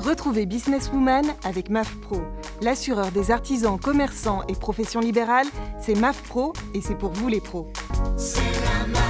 Retrouvez Businesswoman avec MAF Pro. L'assureur des artisans, commerçants et professions libérales, c'est MAF Pro et c'est pour vous les pros. C'est la MAF.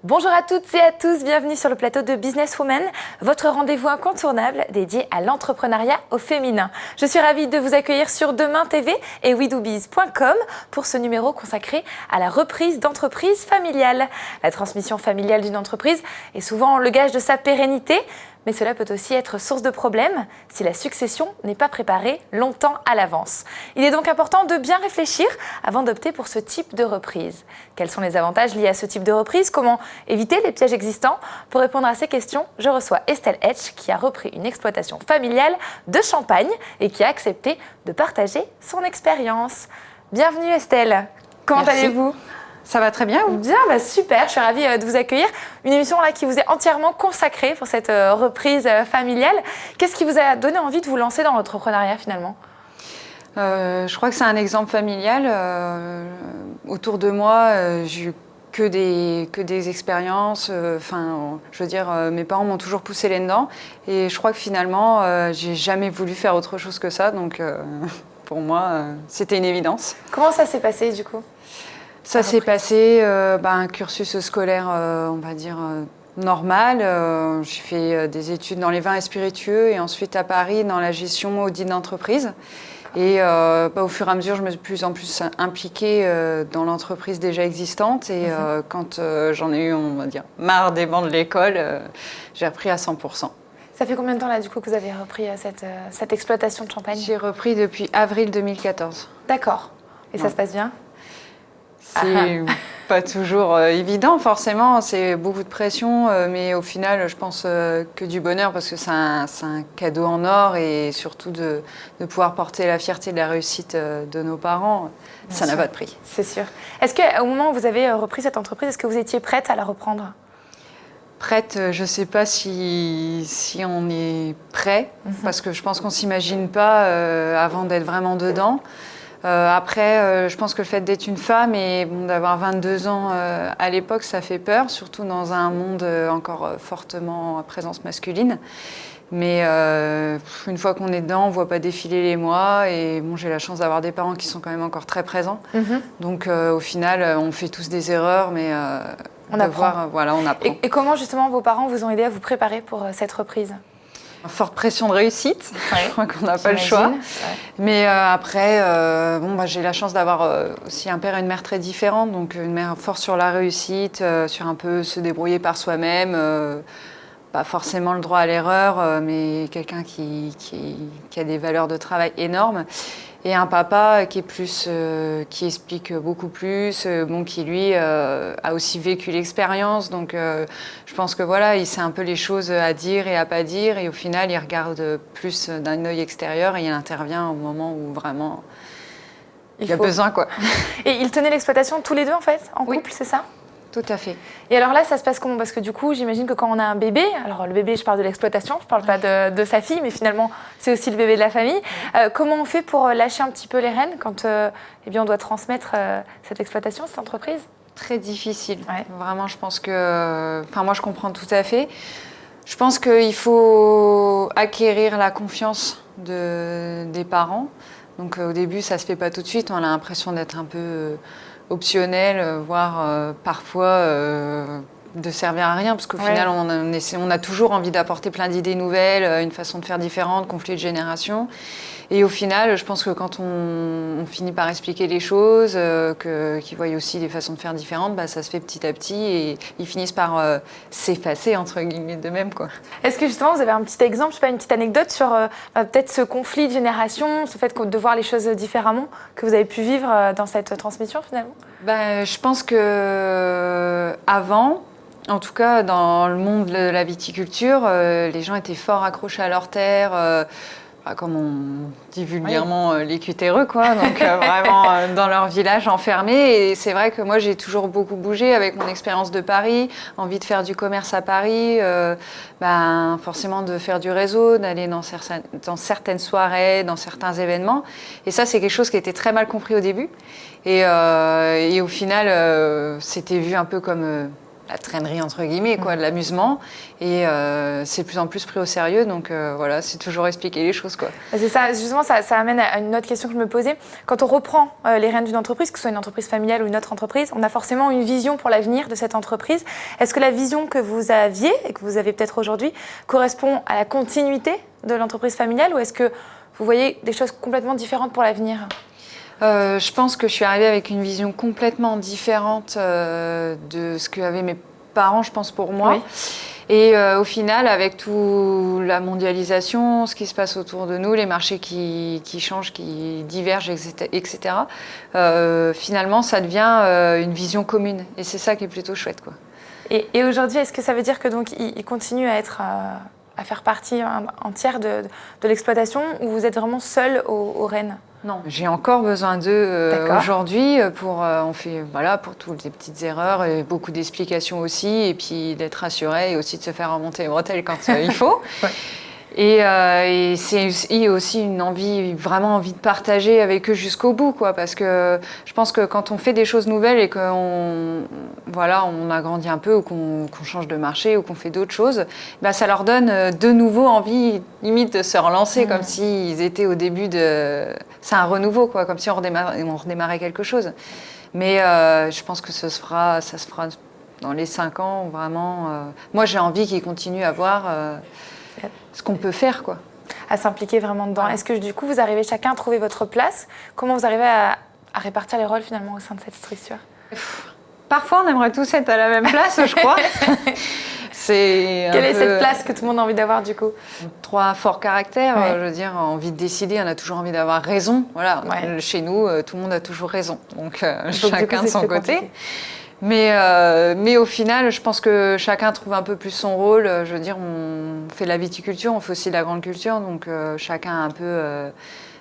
Bonjour à toutes et à tous, bienvenue sur le plateau de Businesswoman, votre rendez-vous incontournable dédié à l'entrepreneuriat au féminin. Je suis ravie de vous accueillir sur Demain TV et wedoobiz.com pour ce numéro consacré à la reprise d'entreprise familiale. La transmission familiale d'une entreprise est souvent le gage de sa pérennité, mais cela peut aussi être source de problèmes si la succession n'est pas préparée longtemps à l'avance. Il est donc important de bien réfléchir avant d'opter pour ce type de reprise. Quels sont les avantages liés à ce type de reprise? Comment éviter les pièges existants? Pour répondre à ces questions, je reçois Estelle Etch qui a repris une exploitation familiale de Champagne et qui a accepté de partager son expérience. Bienvenue Estelle, comment allez-vous? Ça va très bien, ou? Bien, super, je suis ravie de vous accueillir. Une émission là, qui vous est entièrement consacrée pour cette reprise familiale. Qu'est-ce qui vous a donné envie de vous lancer dans l'entrepreneuriat finalement? Je crois que c'est un exemple familial. Autour de moi, j'ai eu que des expériences. Je veux dire, mes parents m'ont toujours poussé les dents. Et je crois que finalement, j'ai jamais voulu faire autre chose que ça. Donc, pour moi, c'était une évidence. Comment ça s'est passé du coup? Ça s'est passé, un cursus scolaire, on va dire, normal. J'ai fait des études dans les vins et spiritueux et ensuite à Paris dans la gestion audit d'entreprise. Et au fur et à mesure, je me suis de plus en plus impliquée dans l'entreprise déjà existante. Et quand j'en ai eu, on va dire, marre des bancs de l'école, j'ai repris à 100%. Ça fait combien de temps là du coup que vous avez repris cette exploitation de Champagne? J'ai repris depuis avril 2014. D'accord. Et ça se passe bien? C'est pas toujours évident, forcément. C'est beaucoup de pression, mais au final, je pense que du bonheur parce que c'est un cadeau en or et surtout de pouvoir porter la fierté de la réussite de nos parents, ça n'a pas de prix. C'est sûr. Est-ce qu'au moment où vous avez repris cette entreprise, est-ce que vous étiez prête à la reprendre? Prête, je ne sais pas si on est prêt, parce que je pense qu'on ne s'imagine pas avant d'être vraiment dedans. Après, je pense que le fait d'être une femme et d'avoir 22 ans à l'époque, ça fait peur, surtout dans un monde encore fortement à présence masculine. Mais une fois qu'on est dedans, on ne voit pas défiler les mois. Et j'ai la chance d'avoir des parents qui sont quand même encore très présents. Donc au final, on fait tous des erreurs, mais on apprend. On apprend. Et comment justement vos parents vous ont aidé à vous préparer pour cette reprise? Forte pression de réussite, je crois qu'on n'a pas le choix. Ouais. Mais après, j'ai la chance d'avoir aussi un père et une mère très différents. Donc une mère forte sur la réussite, sur un peu se débrouiller par soi-même. Pas forcément le droit à l'erreur, mais quelqu'un qui a des valeurs de travail énormes. Et un papa qui est plus, qui explique beaucoup plus, qui lui a aussi vécu l'expérience. Donc je pense que voilà, il sait un peu les choses à dire et à pas dire. Et au final, il regarde plus d'un œil extérieur et il intervient au moment où vraiment il a besoin, quoi. Et ils tenaient l'exploitation tous les deux en fait, en couple, c'est ça? Tout à fait. Et alors là, ça se passe comment? Parce que du coup, j'imagine que quand on a un bébé, alors le bébé, je parle de l'exploitation, je parle pas de sa fille, mais finalement, c'est aussi le bébé de la famille. Comment on fait pour lâcher un petit peu les rênes quand on doit transmettre cette exploitation, cette entreprise? Très difficile. Ouais. Vraiment, je pense que... moi, je comprends tout à fait. Je pense qu'il faut acquérir la confiance des parents. Donc au début, ça se fait pas tout de suite. On a l'impression d'être un peu... optionnel, voire parfois de servir à rien, parce qu'au final, on a toujours envie d'apporter plein d'idées nouvelles, une façon de faire différente, conflit de génération. Et au final, je pense que quand on finit par expliquer les choses, qu'ils voient aussi des façons de faire différentes, ça se fait petit à petit et ils finissent par s'effacer, entre guillemets, d'eux-mêmes, quoi. Est-ce que justement, vous avez un petit exemple, je sais pas, une petite anecdote sur peut-être ce conflit de génération, ce fait de voir les choses différemment, que vous avez pu vivre dans cette transmission finalement? Je pense que avant, en tout cas dans le monde de la viticulture, les gens étaient fort accrochés à leur terre. comme on dit vulgairement, les cutéreux, quoi. Donc vraiment dans leur village enfermé. Et c'est vrai que moi, j'ai toujours beaucoup bougé avec mon expérience de Paris, envie de faire du commerce à Paris, forcément de faire du réseau, d'aller dans certaines soirées, dans certains événements. Et ça, c'est quelque chose qui a été très mal compris au début. Et au final, c'était vu un peu comme la traînerie, entre guillemets, quoi, de l'amusement. Et c'est de plus en plus pris au sérieux. Donc voilà, c'est toujours expliquer les choses, quoi. C'est ça, justement, ça amène à une autre question que je me posais. Quand on reprend les rênes d'une entreprise, que ce soit une entreprise familiale ou une autre entreprise, on a forcément une vision pour l'avenir de cette entreprise. Est-ce que la vision que vous aviez et que vous avez peut-être aujourd'hui correspond à la continuité de l'entreprise familiale, ou est-ce que vous voyez des choses complètement différentes pour l'avenir ? Je pense que je suis arrivée avec une vision complètement différente de ce qu'avaient mes parents, je pense, pour moi. Oui. Et au final, avec toute la mondialisation, ce qui se passe autour de nous, les marchés qui changent, qui divergent, etc., finalement, ça devient une vision commune. Et c'est ça qui est plutôt chouette, quoi. Et aujourd'hui, est-ce que ça veut dire que donc il continue à être... à faire partie entière de l'exploitation, ou vous êtes vraiment seul aux rênes ? Non, j'ai encore besoin d'eux aujourd'hui pour toutes les petites erreurs, et beaucoup d'explications aussi, et puis d'être rassuré et aussi de se faire remonter les bretelles quand il faut. Ouais. Et c'est aussi une vraiment envie de partager avec eux jusqu'au bout, quoi, parce que je pense que quand on fait des choses nouvelles et qu'on agrandit un peu, ou qu'on change de marché, ou qu'on fait d'autres choses, ça leur donne de nouveau envie, limite, de se relancer, comme s'ils étaient au début de... C'est un renouveau, quoi, comme si on redémarrait quelque chose. Mais je pense que ça se fera dans les 5 ans, vraiment. Moi, j'ai envie qu'ils continuent à voir... ce qu'on peut faire, quoi. À s'impliquer vraiment dedans. Est-ce que du coup, vous arrivez chacun à trouver votre place ? Comment vous arrivez à répartir les rôles finalement au sein de cette structure ? Parfois, on aimerait tous être à la même place, je crois. Quelle est cette place que tout le monde a envie d'avoir, du coup ? 3 forts caractères, je veux dire, envie de décider, on a toujours envie d'avoir raison. Voilà, chez nous, tout le monde a toujours raison. Donc, chacun de son côté. Compliqué. Mais au final, je pense que chacun trouve un peu plus son rôle. Je veux dire, on fait de la viticulture, on fait aussi de la grande culture, donc chacun a un peu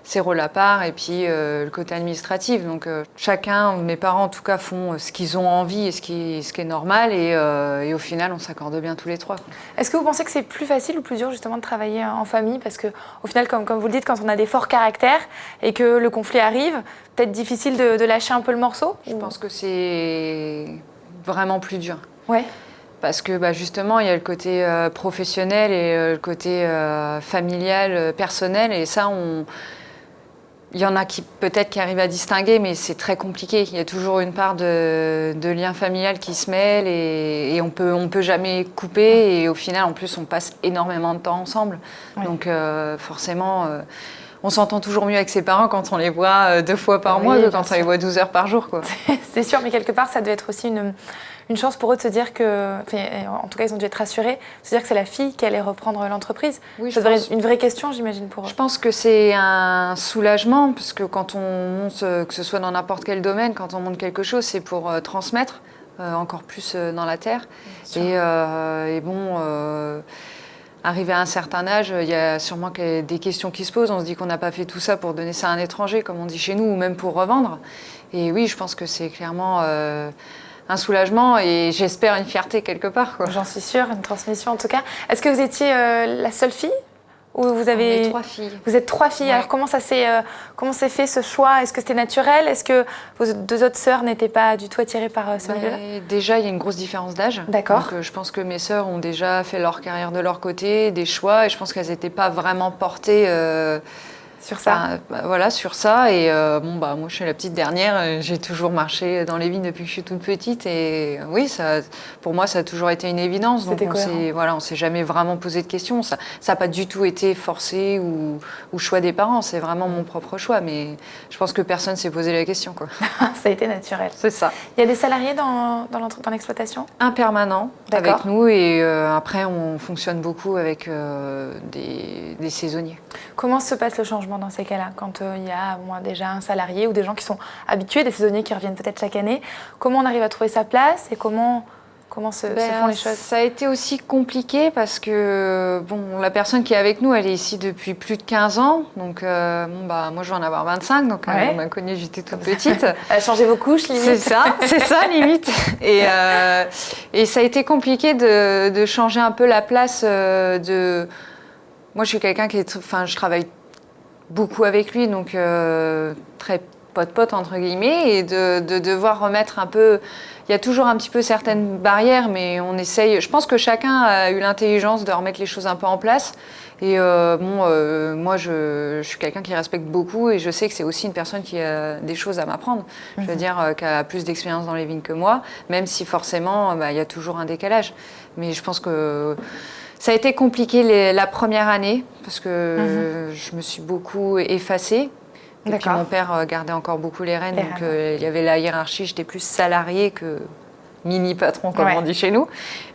ses rôles à part, et puis le côté administratif. Donc chacun, mes parents en tout cas, font ce qu'ils ont envie et ce qui est normal, et au final, on s'accorde bien tous les 3. Quoi. Est-ce que vous pensez que c'est plus facile ou plus dur justement de travailler en famille ? Parce qu'au final, comme vous le dites, quand on a des forts caractères et que le conflit arrive, peut-être difficile de lâcher un peu le morceau ? Je pense que c'est vraiment plus dur. Ouais. Parce que justement, il y a le côté professionnel et le côté familial, personnel, et ça, il y en a qui peut-être qui arrivent à distinguer, mais c'est très compliqué. Il y a toujours une part de lien familial qui se mêle, et on peut jamais couper, et au final, en plus, on passe énormément de temps ensemble. Ouais. Donc forcément, on s'entend toujours mieux avec ses parents quand on les voit 2 fois par mois que quand on les voit 12 heures par jour, quoi. C'est sûr, mais quelque part, ça doit être aussi une chance pour eux de se dire que, en tout cas, ils ont dû être rassurés, de se dire que c'est la fille qui allait reprendre l'entreprise. Oui, ça devrait être une vraie question, j'imagine, pour eux. Je pense que c'est un soulagement, parce que quand on monte, que ce soit dans n'importe quel domaine, quand on monte quelque chose, c'est pour transmettre encore plus dans la terre. Et bon... Arrivé à un certain âge, il y a sûrement des questions qui se posent. On se dit qu'on n'a pas fait tout ça pour donner ça à un étranger, comme on dit chez nous, ou même pour revendre. Et oui, je pense que c'est clairement un soulagement, et j'espère une fierté quelque part, quoi. J'en suis sûre, une transmission en tout cas. Est-ce que vous étiez la seule fille ? Ou vous avez... On est 3 filles. Vous êtes 3 filles. Ouais. Alors comment s'est fait ce choix ? Est-ce que c'était naturel ? Est-ce que vos 2 autres sœurs n'étaient pas du tout attirées par ce milieu-là ? Déjà, il y a une grosse différence d'âge. D'accord. Donc je pense que mes sœurs ont déjà fait leur carrière de leur côté, des choix, et je pense qu'elles n'étaient pas vraiment portées... sur ça. Voilà, sur ça. Et moi, je suis la petite dernière. J'ai toujours marché dans les vignes depuis que je suis toute petite. Et oui, pour moi, ça a toujours été une évidence. Donc on s'est jamais vraiment posé de questions. Ça n'a pas du tout été forcé ou choix des parents. C'est vraiment mon propre choix. Mais je pense que personne s'est posé la question, quoi. Ça a été naturel. C'est ça. Il y a des salariés dans l'exploitation ? Un permanent avec nous. Et après, on fonctionne beaucoup avec des saisonniers. Comment se passe le changement dans ces cas-là, quand il y a déjà un salarié ou des gens qui sont habitués, des saisonniers qui reviennent peut-être chaque année? Comment on arrive à trouver sa place et comment Comment se font les choses? Ça a été aussi compliqué parce que la personne qui est avec nous, elle est ici depuis plus de 15 ans. Donc, moi, je vais en avoir 25. Donc, on m'a connue, j'étais toute petite. Elle a changé vos couches, limite. C'est ça, limite. Et ça a été compliqué de changer un peu la place de... Moi, je suis quelqu'un je travaille beaucoup avec lui, donc très pote-pote, entre guillemets, et de devoir remettre un peu... Il y a toujours un petit peu certaines barrières, mais on essaye... Je pense que chacun a eu l'intelligence de remettre les choses un peu en place. Et moi, je suis quelqu'un qui respecte beaucoup et je sais que c'est aussi une personne qui a des choses à m'apprendre. Je veux dire, qui a plus d'expérience dans les vignes que moi, même si forcément, il y a toujours un décalage. Mais je pense que ça a été compliqué la première année parce que je me suis beaucoup effacée. Et puis mon père gardait encore beaucoup les rênes, donc il y avait la hiérarchie, j'étais plus salariée que mini-patron, comme on dit chez nous.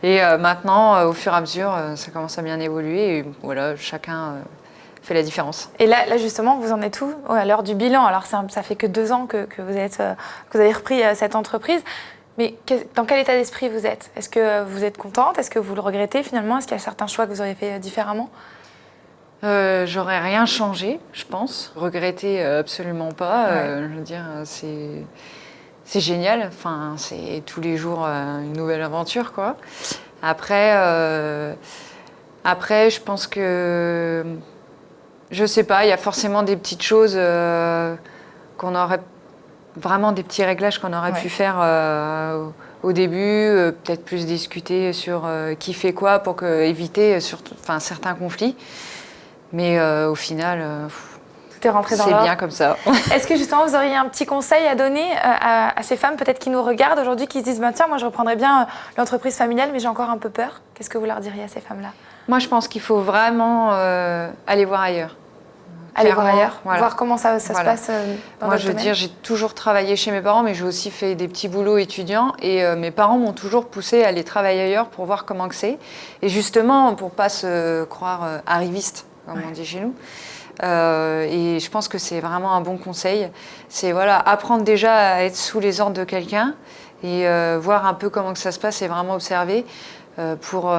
Et maintenant, au fur et à mesure, ça commence à bien évoluer et voilà, chacun fait la différence. Et là justement, vous en êtes où à l'heure du bilan? Alors ça fait que 2 ans que vous avez repris cette entreprise, mais dans quel état d'esprit vous êtes? Est-ce que vous êtes contente? Est-ce que vous le regrettez finalement? Est-ce qu'il y a certains choix que vous auriez fait différemment? J'aurais rien changé, je pense. Regretter, absolument pas. Je veux dire, c'est génial. Enfin, c'est tous les jours une nouvelle aventure, quoi. Après, je pense que... Je sais pas, il y a forcément des petites choses qu'on aurait... Vraiment des petits réglages qu'on aurait pu faire au début. Peut-être plus discuter sur qui fait quoi pour éviter certains conflits. Mais au final, tout est rentré dans l'ordre. C'est bien comme ça. Est-ce que justement vous auriez un petit conseil à donner à ces femmes peut-être qui nous regardent aujourd'hui, qui se disent tiens, moi je reprendrais bien l'entreprise familiale, mais j'ai encore un peu peur? Qu'est-ce que vous leur diriez à ces femmes-là? Moi, je pense qu'il faut vraiment aller voir ailleurs. Aller voir ailleurs, voir comment ça se passe dans Moi, votre je veux dire, j'ai toujours travaillé chez mes parents, mais j'ai aussi fait des petits boulots étudiants. Et mes parents m'ont toujours poussé à aller travailler ailleurs pour voir comment que c'est. Et justement, pour ne pas se croire arriviste, comme on dit chez nous. Et je pense que c'est vraiment un bon conseil. C'est apprendre déjà à être sous les ordres de quelqu'un et voir un peu comment que ça se passe et vraiment observer. Pour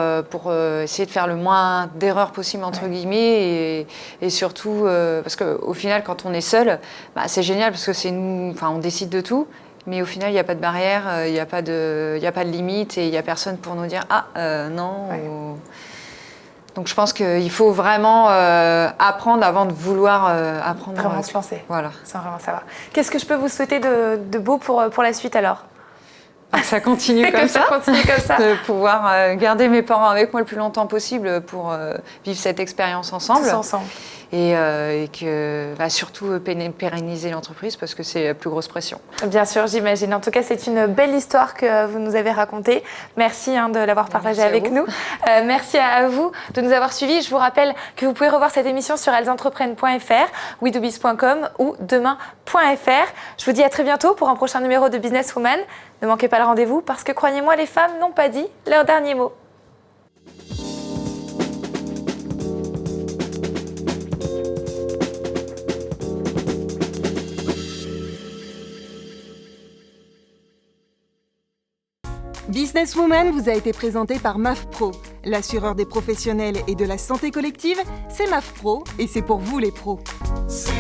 essayer de faire le moins d'erreurs possible entre guillemets et surtout parce qu'au final quand on est seul, c'est génial parce que c'est nous, on décide de tout, mais au final il n'y a pas de barrière, il n'y a pas de limite et il n'y a personne pour nous dire non. Donc je pense qu'il faut vraiment apprendre avant de vouloir apprendre. Vraiment se lancer. Voilà. Sans vraiment savoir. Qu'est-ce que je peux vous souhaiter de beau pour la suite alors? Que ça continue comme ça. De pouvoir garder mes parents avec moi le plus longtemps possible pour vivre cette expérience ensemble. Tous ensemble. Et que surtout pérenniser l'entreprise parce que c'est la plus grosse pression. Bien sûr, j'imagine. En tout cas, c'est une belle histoire que vous nous avez racontée. Merci de l'avoir partagée avec nous. Merci à vous de nous avoir suivis. Je vous rappelle que vous pouvez revoir cette émission sur ellesentreprenent.fr, wedoobiz.com ou demain.fr. Je vous dis à très bientôt pour un prochain numéro de Business Woman. Ne manquez pas le rendez-vous parce que croyez-moi, les femmes n'ont pas dit leur dernier mot. Business Woman vous a été présenté par MAF Pro. L'assureur des professionnels et de la santé collective, c'est MAF Pro et c'est pour vous les pros. C'est